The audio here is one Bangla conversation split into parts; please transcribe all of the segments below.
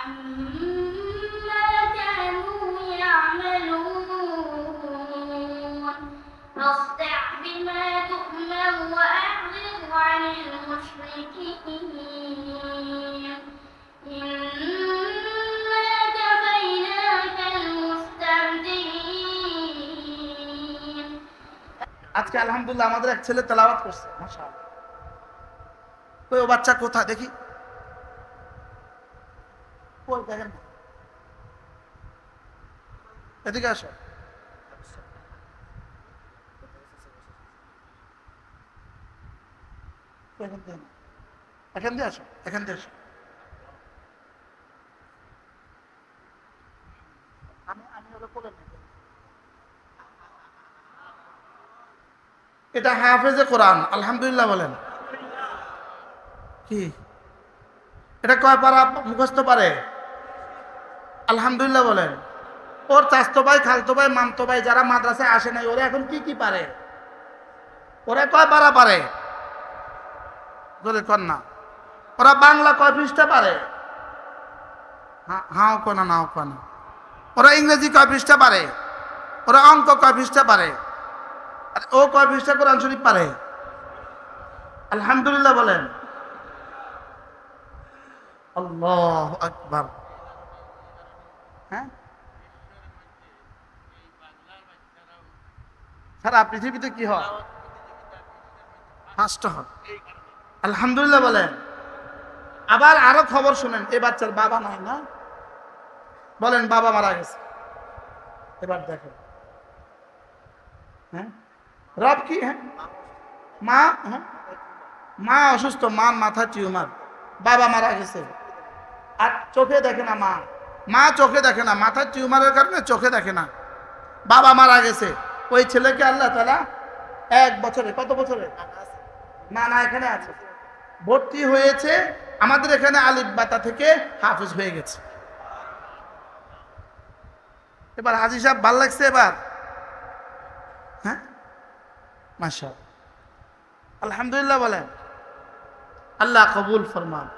عما كانوا يعملون فاصدع بما تؤمر وأعرض عن المشركين إنا كفيناك المستهزئين আজকে আলহামদুলিল্লাহ আমাদের এক ছেলে তেলাওয়াত করছে মাশাআল্লাহ। কই ও বাচ্চা কোথায় দেখি? কই দেখেন না। এদিকে আসো। এখান দিয়ে আসো, এখান দিয়ে আসো। আমি ওরা করে নেব। এটা হাফেজে কোরআন আলহামদুলিল্লাহ বলেন। কি এটা কয় পারা মুখস্থ পারে? আলহামদুলিল্লাহ বলেন। ওর চাচতো ভাই, খালতো ভাই, মামতো ভাই যারা মাদ্রাসায় আসে নাই ওরা এখন কি কি পারে? ওরা কয় পারা পারে? জোরে কর না। ওরা বাংলা কয় পৃষ্ঠা পারে? হাও কয় না, নাও কয় না। ওরা ইংরেজি কয় পৃষ্ঠা পারে? ওরা অঙ্ক কয় পৃষ্ঠা পারে? আর ও কয় পৃষ্ঠা কোরআন শরীফ পারে? আলহামদুলিল্লাহ বলেন। আল্লাহু আকবার। হ্যাঁ, সারা পৃথিবীতে কি হয়? ফার্স্ট হয়। আলহামদুলিল্লাহ বলেন। আবার আরো খবর শুনেন, এই বাচ্চার বাবা নাই না? বলেন বাবা মারা গেছে। এবার দেখেন, হ্যাঁ রব কি? হ্যাঁ মা, হ্যাঁ মা অসুস্থ, মা মাথা টিউমার, বাবা মারা গেছে। আর চোখে দেখে না মা, মা চোখে দেখে না, মাথার টিউমারের কারণে চোখে দেখে না, বাবা মারা গেছে। ওই ছেলেকে আল্লাহ তাআলা 1 বছরে, কত বছরে? না না এখানে আছে, ভর্তি হয়েছে আমাদের এখানে আলিফ বাতা থেকে হাফেজ হয়ে গেছে। এবার হাজী সাহেব ভাল লাগছে এবার? হ্যাঁ মাশাআল্লাহ আলহামদুলিল্লাহ বলেন। আল্লাহ কবুল ফরমান।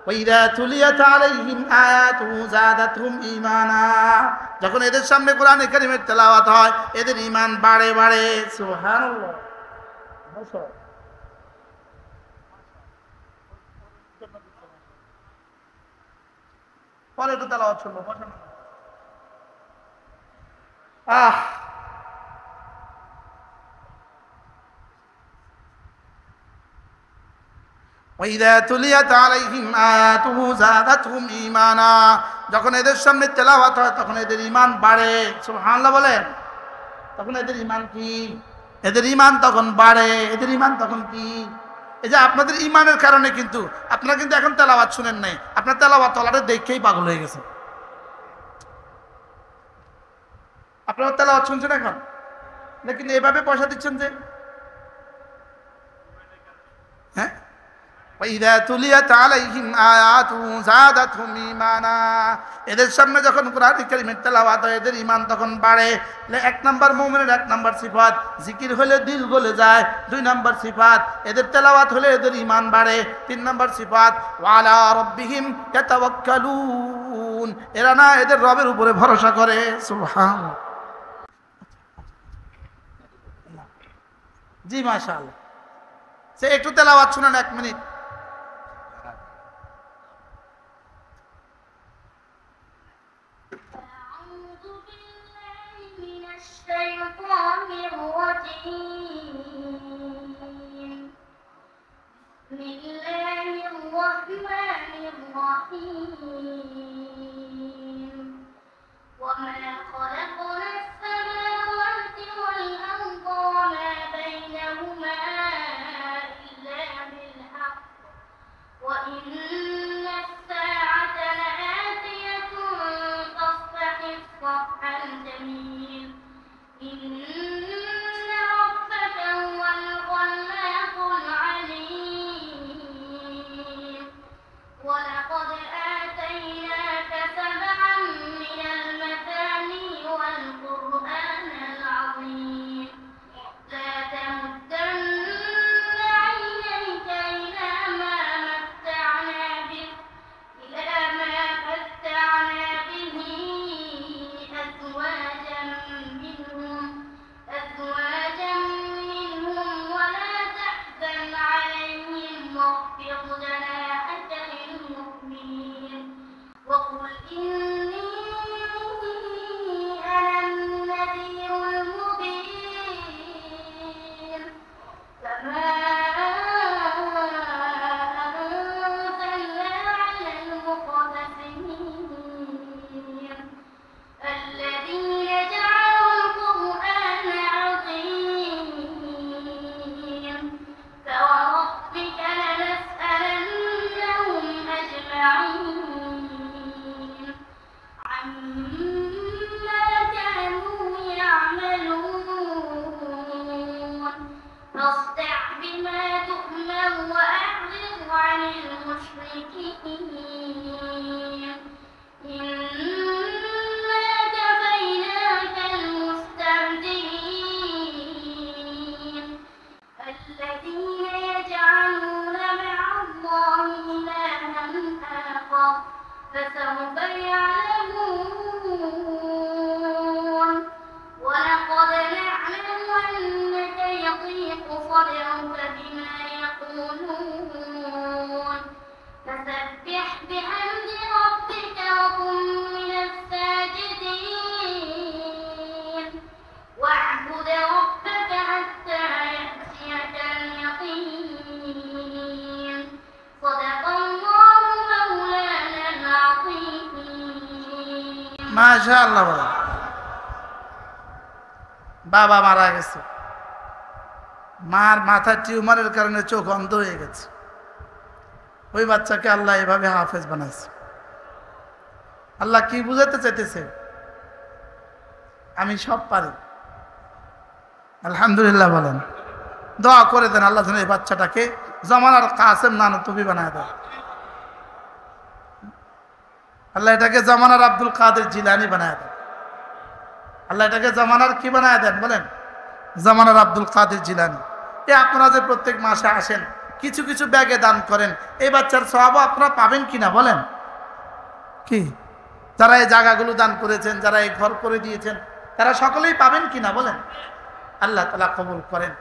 ওয়াইদা তুলিয়াত আলাইহিম আয়াতুহু যাদাতহুম ঈমানা, যখন এদের সামনে কোরআন কারীমের তেলাওয়াত হয় এদের ঈমান বাড়ে বাড়ে। সুবহানাল্লাহ। পরে তো তেলাওয়াত শুনবো। ওয়াইদা তুলিয়াত আলাইহিম আয়াতুহু যাদাতহুম ঈমানা, যখন এদের সামনে তেলাওয়াত হয় তখন এদের ঈমান বাড়ে। সুবহানাল্লাহ বলেন। তখন এদের ঈমান কি? এদের ঈমান তখন বাড়ে। এদের ঈমান তখন কি? এই যে আপনাদের ঈমানের কারণে কিন্তু আপনারা কিন্তু এখন তেলাওয়াত শুনেন নাই, আপনার তেলাওয়াত তলাটা দেখেই পাগল হয়ে গেছে। আপনারা তেলাওয়াত শুনছেন এখন, কিন্তু এভাবে পয়সা দিচ্ছেন যে, হ্যাঁ ওয়াইদা তুলিয়াত আলাইহিম আয়াতুহু যাদাতহুম ঈমানা, এদের সামনে যখন কোরআন কারীমের তেলাওয়াত হয় এদের ঈমান তখন বাড়ে। 1 নাম্বার মুমিনের 1 নাম্বার সিফাত, জিকির হলে দিল গলে যায়। 2 নাম্বার সিফাত, এদের তেলাওয়াত হলে এদের ঈমান বাড়ে। 3 নাম্বার সিফাত, ওয়া আলা রাব্বিহিম ইয়াতাওয়াক্কালুন, এরা না এদের রবের উপরে ভরসা করে। সুবহানাল্লাহ। জি মাশাআল্লাহ। সে একটু তেলাওয়াত শুনেন 1 মিনিট। الشيطان الرجيم بسم الله الرحمن الرحيم وما خلقنا السماوات والأرض وما بينهما إلا بالحق وإن الساعة لآتية فاصفح الصفح الجميل إن ربك هو الخلاق العليم ولقد آتينا قل إني أنا النذير المبين كما أنزلنا على المقتسمين الذين جعلوا القرآن عظيم فوربك لنسألنهم أجمعين عما كانوا يعملون فاصدع بما تؤمر وأعرض عن المشركين إنا كفيناك المستهزئين الذين يجعلون مع الله إلها آخر فسوف يعلمون ولقد نعلم أنك يضيق صدرك بما يقولون فسبح بحمد ربك وكن من الساجدين واعبد ربك حتى يأتيك اليقين صدق الله مولانا العظيم মাশাআল্লাহ বলেন। বাবা মারা গেছে, মার মাথার টিউমারের কারণে চোখ অন্ধ হয়ে গেছে। ওই বাচ্চাকে আল্লাহ এভাবে হাফেজ বানাইছে। আল্লাহ কি বুঝাতে চাইতেছে? আমি সব পারি। আলহামদুলিল্লাহ বলেন। দোয়া করে দেন আল্লাহ যেন এই বাচ্চাটাকে জমানার কাসেম নানতুবি বানায় দেন। আল্লাহ এটাকে জামানার আব্দুল কাদের জিলানি বানায় দেন। আল্লাহ এটাকে জামানার কি বানায় দেন বলেন? জামানার আব্দুল কাদের জিলানি। আপনারা যে প্রত্যেক মাসে আসেন, কিছু কিছু ব্যাগে দান করেন, এই বাচ্চার সওয়াবও আপনারা পাবেন কিনা বলেন? কি যারা এই জায়গাগুলো দান করেছেন, যারা এই ঘর করে দিয়েছেন, তারা সকলেই পাবেন কিনা বলেন? আল্লাহ তাআলা কবুল করেন।